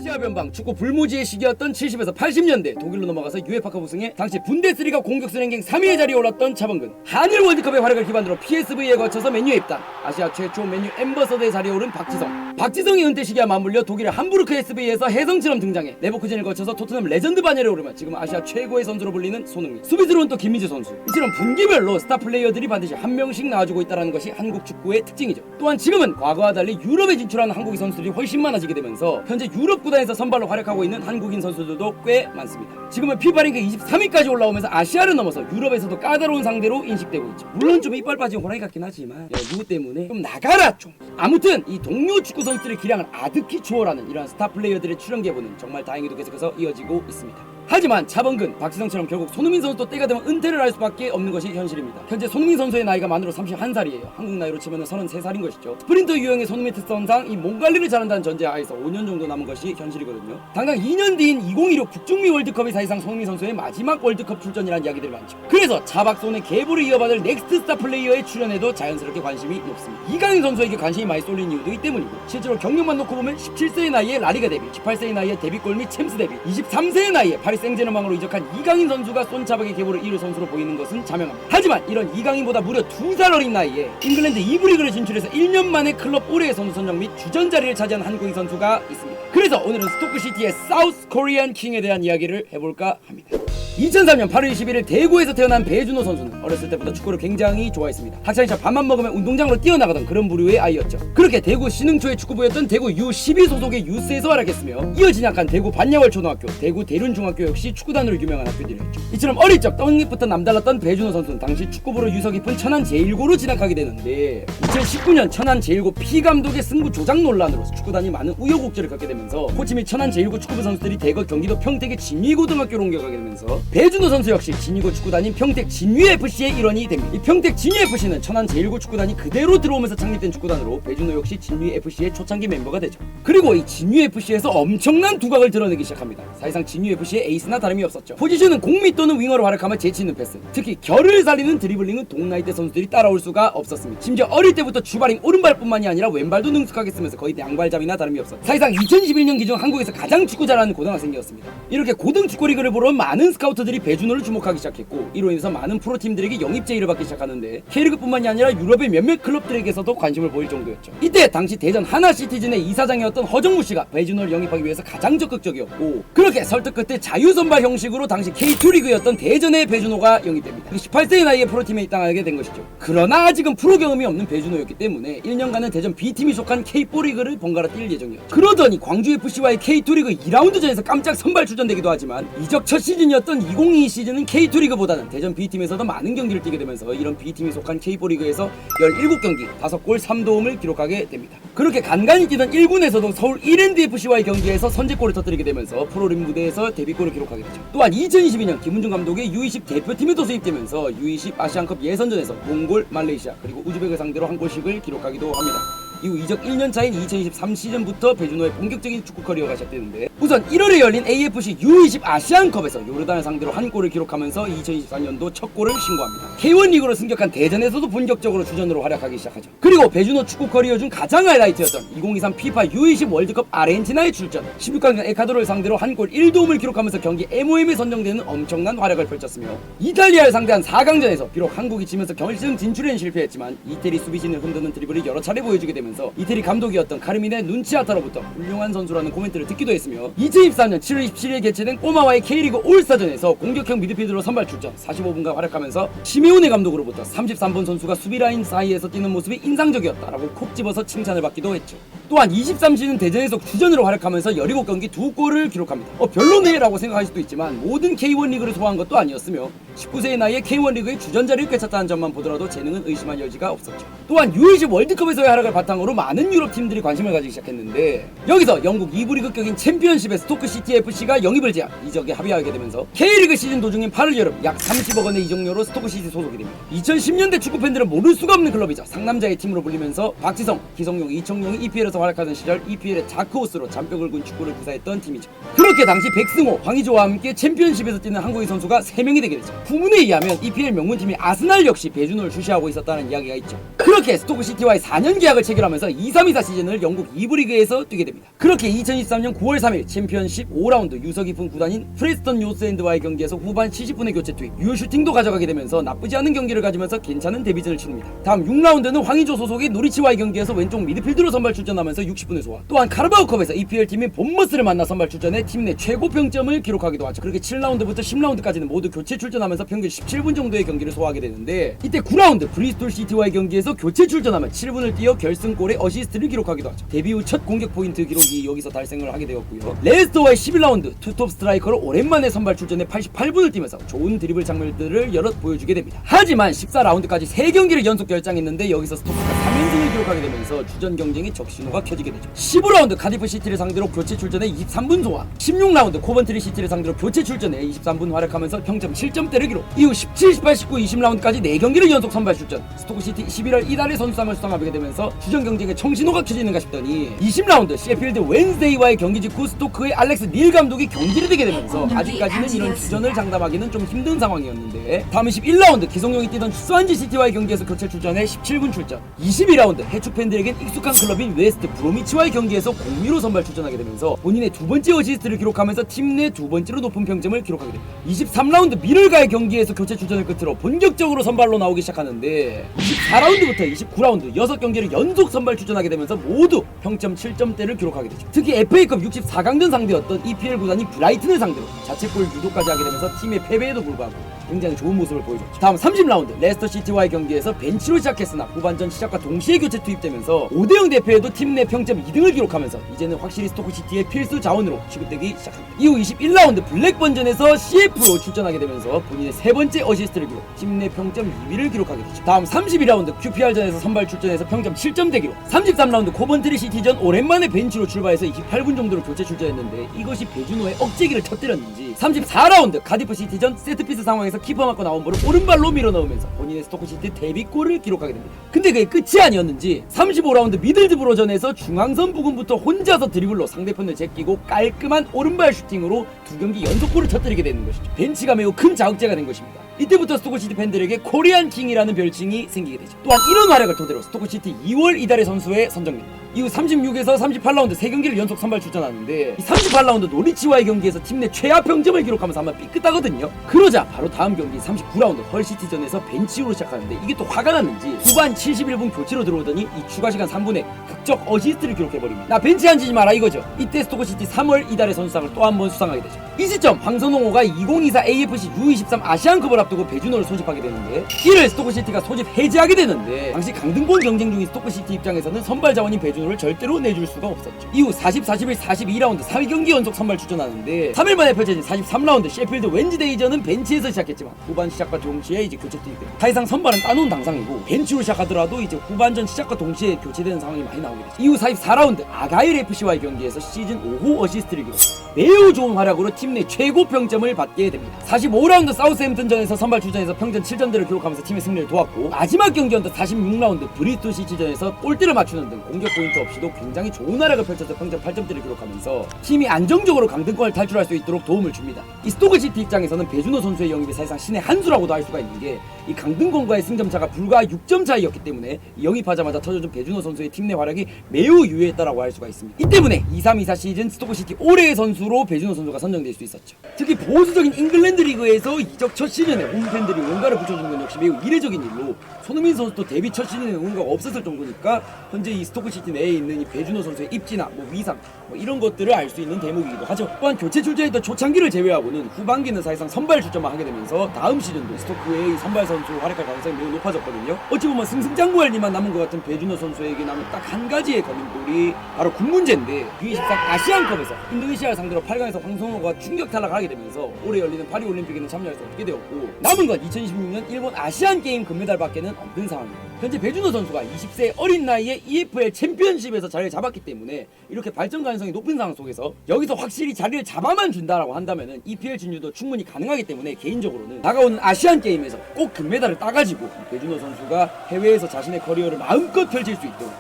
아시아 변방 축구 불모지의 시기였던 70에서 80년대 독일로 넘어가서 UEFA 컵 우승해 당시 분데스리가 공격수 랭킹 3위의 자리에 올랐던 차범근. 한일 월드컵의 활약을 기반으로 PSV에 거쳐서 맨유에 입단. 아시아 최초 맨유 앰버서더의 자리에 오른 박지성. 박지성의 은퇴 시기와 맞물려 독일의 함부르크 SV에서 혜성처럼 등장해 레버쿠젠을 거쳐서 토트넘 레전드 반열에 오르며 지금 아시아 최고의 선수로 불리는 손흥민. 수비수로는 또 김민재 선수. 이처럼 분기별로 스타 플레이어들이 반드시 한 명씩 나와주고 있다는 것이 한국 축구의 특징이죠. 또한 지금은 과거와 달리 유럽에 진출하는 한국인 선수들이 훨씬 많아지게 되면서 현재 유럽 구단에서 선발로 활약하고 있는 한국인 선수들도 꽤 많습니다. 지금은 피파 랭킹 23위까지 올라오면서 아시아를 넘어서 유럽에서도 까다로운 상대로 인식되고 있죠. 물론 좀 이빨 빠진 호랑이 같긴 하지만 누구 때문에 좀 나가라 좀. 아무튼 이 동료 축구 선수들의 기량을 아득히 추월하는 이러한 스타 플레이어들의 출연 계보는 정말 다행히도 계속해서 이어지고 있습니다. 하지만 차범근, 박지성처럼 결국 손흥민 선수도 때가 되면 은퇴를 할 수밖에 없는 것이 현실입니다. 현재 손흥민 선수의 나이가 만으로 31살이에요. 한국 나이로 치면 33살인 것이죠. 스프린터 유형의 손흥민 특성상 이 몸 관리를 잘한다는 전제하에서 5년 정도 남은 것이 현실이거든요. 당장 2년 뒤인 2016 북중미 월드컵이 사실상 손흥민 선수의 마지막 월드컵 출전이라는 이야기들이 많죠. 그래서 차박손의 계보를 이어받을 넥스트 스타 플레이어의 출연에도 자연스럽게 관심이 높습니다. 이강인 선수에게 관심이 많이 쏠린 이유도 이 때문이고, 실제로 경력만 놓고 보면 17세의 나이에 라리가 데뷔, 18세의 나이에 데뷔골 및 챔스 데뷔, 23세의 나이에 파리 생제르맹으로 이적한 이강인 선수가 손차박의 계보를 이룰 선수로 보이는 것은 자명합니다. 하지만 이런 이강인보다 무려 2살 어린 나이에 잉글랜드 2부 리그를 진출해서 1년 만에 클럽 올해의 선수 선정 및 주전 자리를 차지한 한국인 선수가 있습니다. 그래서 오늘은 스토크시티의 사우스 코리안 킹에 대한 이야기를 해볼까 합니다. 2003년 8월 21일 대구에서 태어난 배준호 선수는 어렸을 때부터 축구를 굉장히 좋아했습니다. 학창시절 밥만 먹으면 운동장으로 뛰어나가던 그런 부류의 아이였죠. 그렇게 대구 신흥초의 축구부였던 대구 U12 소속의 유스에서 활약했으며 이어 진학한 대구 반야월 초등학교, 대구 대륜중학교 역시 축구단으로 유명한 학교들이었죠. 이처럼 어릴 적 떡잎부터 남달랐던 배준호 선수는 당시 축구부로 유서 깊은 천안 제1고로 진학하게 되는데 2019년 천안 제1고 P 감독의 승부 조작 논란으로 축구단이 많은 우여곡절을 겪게 되면서 코치 및 천안 제1고 축구부 선수들이 대거 경기도 평택의 진위고등학교로 옮겨가게 되면서 배준호 선수 역시 진위고 축구단인 평택 진위FC의 일원이 됩니다. 이 평택 진위FC는 천안 제1고 축구단이 그대로 들어오면서 창립된 축구단으로 배준호 역시 진위FC의 초창기 멤버가 되죠. 그리고 이 진위FC에서 엄청난 두각을 드러내기 시작합니다. 사실상 진위FC의 에이스나 다름이 없었죠. 포지션은 공미 또는 윙어로 활약하며 재치있는 패스, 특히 결을 살리는 드리블링은 동나이대 선수들이 따라올 수가 없었습니다. 심지어 어릴 때부터 주발인 오른발뿐만이 아니라 왼발도 능숙하게 쓰면서 거의 양발잡이나 다름이 없었죠. 사실상 2021년 기준 한국에서 가장 축구 잘하는 고등학생이었습니다. 이렇게 고등 축구 리그를 보러 온 많은 스카우터들이 배준호를 주목하기 시작했고, 이로 인해서 많은 프로팀들에게 영입 제의를 받기 시작하는데 K리그뿐만이 아니라 유럽의 몇몇 클럽들에게서도 관심을 보일 정도였죠. 이때 당시 대전 하나시티즌의 이사장이었던 허정무 씨가 배준호를 영입하기 위해서 가장 적극적이었고, 그렇게 설득 끝에 자유선발 형식으로 당시 K2 리그였던 대전의 배준호가 영입됩니다. 18세의 나이에 프로팀에 입당하게 된 것이죠. 그러나 아직은 프로 경험이 없는 배준호였기 때문에 1년간은 대전 B팀이 속한 K4 리그를 번갈아 뛸 예정이었죠. 그러더니 광주FC와의 K2 리그 2라운드전에서 깜짝 선발 출전되기도 하지만 이적 첫 시즌이었던 2022 시즌은 K2 리그보다는 대전 B팀에서도 많은 경기를 뛰게 되면서 이런 B팀이 속한 K4 리그에서 17경기 5골 3도움을 기록하게 됩니다. 그렇게 간간히 뛰던 1군에서도 서울 이랜드FC와의 경기에서 선제골을 터뜨리게 되면서 프로리그 무대에서 데뷔골을 기록하게 되죠. 또한 2022년 김은중 감독의 U20 대표팀에도 수입되면서 U20 아시안컵 예선전에서 몽골, 말레이시아 그리고 우즈벡을 상대로 한 골씩을 기록하기도 합니다. 이후 이적 1년 차인 2023 시즌부터 배준호의 본격적인 축구 커리어가 시작되는데, 우선 1월에 열린 AFC U20 아시안컵에서 요르단을 상대로 한 골을 기록하면서 2024년도 첫 골을 신고합니다. K1 리그로 승격한 대전에서도 본격적으로 주전으로 활약하기 시작하죠. 그리고 배준호 축구 커리어 중 가장 하이라이트였던 2023 피파 U20 월드컵 아르헨티나에 출전, 16강전 에콰도르를 상대로 한 골 1도움을 기록하면서 경기 MOM에 선정되는 엄청난 활약을 펼쳤으며, 이탈리아를 상대한 4강전에서 비록 한국이 지면서 결승 진출에는 실패했지만 이태리 수비진을 흔드는 드리블을 여러 차례 보여주게 되면서 이태리 감독이었던 카르미네 눈치아타로부터 훌륭한 선수라는 코멘트를 듣기도 했으며, 2024년 7월 27일에 개최된 꼬마와의 K리그 올스타전에서 공격형 미드필더로 선발 출전 45분간 활약하면서 시메오네 감독으로부터 33번 선수가 수비라인 사이에서 뛰는 모습이 인상적이었다라고 콕 집어서 칭찬을 받기도 했죠. 또한 23시즌 대전에서 주전으로 활약하면서 17경기 2골을 기록합니다. 별로네 라고 생각할 수도 있지만 모든 K1 리그를 소화한 것도 아니었으며 19세의 나이에 K1 리그의 주전 자리를 꿰찼다는 점만 보더라도 재능은 의심할 여지가 없었죠. 또한 U20 월드컵에서의 활약을 바탕으로 많은 유럽 팀들이 관심을 가지기 시작했는데, 여기서 영국 2부 리그격인 챔피언십의 스토크시티 FC가 영입을 제한, 이적에 합의하게 되면서 K리그 시즌 도중인 8월 여름 약 30억 원의 이적료로 스토크시티 소속이 됩니다. 2010년대 축구 팬들은 모를 수가 없는 클럽이자 상남자의 팀으로 불리면서 박지성, 기성용, 이청용이 EPL에서 활약하던 시절 EPL의 다크호스로 잔뼈 굵은 축구를 구사했던 팀이죠. 그렇게 당시 백승호, 황의조와 함께 챔피언십에서 뛰는 한국인 선수가 3명이 되게 되죠. 후문에 의하면 EPL 명문팀이 아스날 역시 배준호를 주시하고 있었다는 이야기가 있죠. 그렇게 스토크시티와의 4년 계약을 체결하면서 23-24 시즌을 영국 2부 리그에서 뛰게 됩니다. 그렇게 2023년 9월 3일 챔피언십 5라운드 유서 깊은 구단인 프레스턴 요스엔드와의 경기에서 후반 70분의 교체 투입, 유효 슈팅도 가져가게 되면서 나쁘지 않은 경기를 가지면서 괜찮은 데뷔전을 치릅니다. 다음 6라운드는 황의조 소속의 노리치와의 경기에서 왼쪽 미드필드로 선발 출전하면서 60분을 소화. 또한 카르바오컵에서 EPL 팀인 본머스를 만나 선발 출전해 팀 내 최고 평점을 기록하기도 하죠. 그렇게 7라운드부터 10라운드까지는 모두 교체 출전하면서 평균 17분 정도의 경기를 소화하게 되는데, 이때 9라운드 브리스톨 시티와의 경기에서 교체 출전하면 7분을 뛰어 결승골에 어시스트를 기록하기도 하죠. 데뷔 후 첫 공격 포인트 기록이 여기서 달성을 하게 되었고요. 레스터와의 11라운드 투톱 스트라이커로 오랜만에 선발 출전해 88분을 뛰면서 좋은 드리블 장면들을 여럿 보여주게 됩니다. 하지만 14라운드까지 3경기를 연속 결장했는데 여기서 스토크가 3연승을 기록하게 되면서 주전 경쟁이 적신호가 켜지게 되죠. 15라운드 카디프 시티를 상대로 교체 출전해 23분 소화, 16라운드 코번트리 시티를 상대로 교체 출전해 23분 활약하면서 평점 7점대를 기록. 이후 17, 18, 19, 20라운드까지 4경기를 연속 선발 출전, 스토크 시티 11월 이달에 선수상을 수상하게 되면서 주전 경쟁에 청신호가 켜지는가 싶더니 20라운드 셰필드 웬스데이와의 경기 직후 스토크의 알렉스 닐 감독이 경질이 되게 되면서 아직까지는 이런 주전을 장담하기는 좀 힘든 상황이었는데, 다음 21라운드 기성용이 뛰던 스완지 시티와의 경기에서 교체 출전해 17분 출전, 22라운드 해축 팬들에겐 익숙한 클럽인 웨스트 브로미치와의 경기에서 공미로 선발 출전하게 되면서 본인의 두 번째 어시스트를 기록하면서 팀 내 두 번째로 높은 평점을 기록하게 됩니다. 23라운드 미럴과의 경기에서 교체 출전을 끝으로 본격적으로 선발로 나오기 시작하는데 24라운드부터 29라운드 6경기를 연속 선발 출전하게 되면서 모두 평점 7점대를 기록하게 되죠. 특히 FA컵 64강전 상대였던 EPL 구단인 브라이튼을 상대로 자책골 유도까지 하게 되면서 팀의 패배에도 불구하고 굉장히 좋은 모습을 보여줬죠. 다음 30라운드 레스터 시티와의 경기에서 벤치로 시작했으나 후반전 시작과 동시에 교체 투입되면서 5대0 대패에도 팀 내 평점 2등을 기록하면서 이제는 확실히 스토크 시티의 필수 자원으로 취급되기 시작합니다. 이후 21라운드 블랙번전에서 CF로 출전하게 되면서 본인의 세 번째 어시스트를 기록, 팀 내 평점 2위를 기록하게 되죠. 다음 32라운드 QPR전에서 선발 출전해서 평점 7점대 기록, 33라운드 코번트리 시티전 오랜만에 벤치로 출발해서 28분 정도로 교체 출전했는데 이것이 배준호의 억제기를 터뜨렸는지 34라운드 카디프 시티전 세트피스 상황에서 키퍼 맞고 나온 볼을 오른발로 밀어넣으면서 본인의 스토크시티 데뷔골을 기록하게 됩니다. 근데 그게 끝이 아니었는지 35라운드 미들즈브로전에서 중앙선 부근부터 혼자서 드리블로 상대편을 제끼고 깔끔한 오른발 슈팅으로 2경기 연속골을 터뜨리게 되는 것이죠. 벤치가 매우 큰 자극제가 된 것입니다. 이때부터 스토크시티 팬들에게 코리안 킹이라는 별칭이 생기게 되죠. 또한 이런 활약을 토대로 스토크시티 2월 이달의 선수에 선정됩니다. 이후 36에서 38라운드 3경기를 연속 선발 출전하는데 이 38라운드 노리치와의 경기에서 팀 내 최하 평점을 기록하면서 한번 삐끗하거든요. 그러자 바로 다음 경기 39라운드 헐시티전에서 벤치로 시작하는데 이게 또 화가 났는지 후반 71분 교체로 들어오더니 이 추가 시간 3분에 극적 어시스트를 기록해버립니다. 나 벤치 앉지 마라 이거죠. 이때 스토크시티 3월 이달의 선수상을 또 한 번 수상하게 되죠. 이 시점 황선홍호가 2024 AFC U23 아시안컵을 앞두고 배준호를 소집하게 되는데 이를 스토크시티가 소집 해제하게 되는데 당시 강등권 경쟁 중인 스토크시티 입장에서는 선발 자원인 배준호를 절대로 내줄 수가 없었죠. 이후 40, 41, 42라운드 4경기 연속 선발 출전하는데 3일 만에 펼쳐진 43라운드 셰필드 웬즈데이전은 벤치에서 시작했지만 후반 시작과 동시에 이제 교체 투입됩니다. 사실상 선발은 따놓은 당상이고 벤치로 시작하더라도 이제 후반전 시작과 동시에 교체되는 상황이 많이 나오게 되죠. 이후 44라운드 아가일 FC와의 경기에서 시즌 5호 어시스트를 기록, 매우 좋은 활약으로 팀 내 최고 평점을 받게 됩니다. 45라운드 사우스햄튼전에서 선발 출전해서 평점 7점대를 기록하면서 팀의 승리를 도왔고, 마지막 경기였던 46라운드 브리스톨 시티전에서 골대를 맞추는 등 공격 포인트 없이도 굉장히 좋은 활약을 펼쳐서 평점 8점대를 기록하면서 팀이 안정적으로 강등권을 탈출할 수 있도록 도움을 줍니다. 이 스토크시티 입장에서는 배준호 선수의 영입이 사실상 신의 한 수라고도 할 수가 있는 게 이 강등권과의 승점차가 불과 6점 차이였기 때문에 영입하자마자 터져준 배준호 선수의 팀 내 활약이 매우 유효했다라고 할 수가 있습니다. 이 때문에 23-24 시즌 스토크시티 올해의 선수로 배준호 선수가 선정될 수 있었죠. 특히 보수적인 잉글랜드 리그에서 이적 첫 시즌에 홈팬들이 응가를 붙여주는 건 역시 매우 이례적인 일로 손흥민 선수도 데뷔 첫 시즌에 응가가 없었을 정도니까 현재 이 스토크시티 내에 있는 이 배준호 선수의 입지나 위상 이런 것들을 알 수 있는 대목이기도 하죠. 또한 교체 출전했던 초창기를 제외하고는 후반기는 사실상 선발 출전만 하게 되면서 다음 시즌도 스토크의 선발 선수 활약할 가능성이 매우 높아졌거든요. 어찌 보면 승승장구할 일만 남은 것 같은 배준호 선수에게 남은 딱 한 가지의 걸림돌이 바로 군 문제인데, U23 아시안컵에서 인도네시아를 상대로 8강에서 황선홍호가 충격 탈락하게 되면서 올해 열리는 파리올림픽에는 참여할 수 없게 되었고, 남은 건 2026년 일본 아시안게임 금메달밖에는 없는 상황입니다. 현재 배준호 선수가 20세 어린 나이에 EFL 챔피언십에서 자리를 잡았기 때문에 이렇게 발전 가능성이 높은 상황 속에서 여기서 확실히 자리를 잡아만 준다라고 한다면은 EPL 진출도 충분히 가능하기 때문에 개인적으로는 다가오는 아시안게임에서 꼭 금메달을 따가지고 배준호 선수가 해외에서 자신의 커리어를 마음껏 펼칠 수 있도록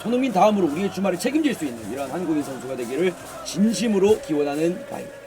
손흥민 다음으로 우리의 주말을 책임질 수 있는 이런 한국인 선수가 되기를 진심으로 기원하는 바입니다.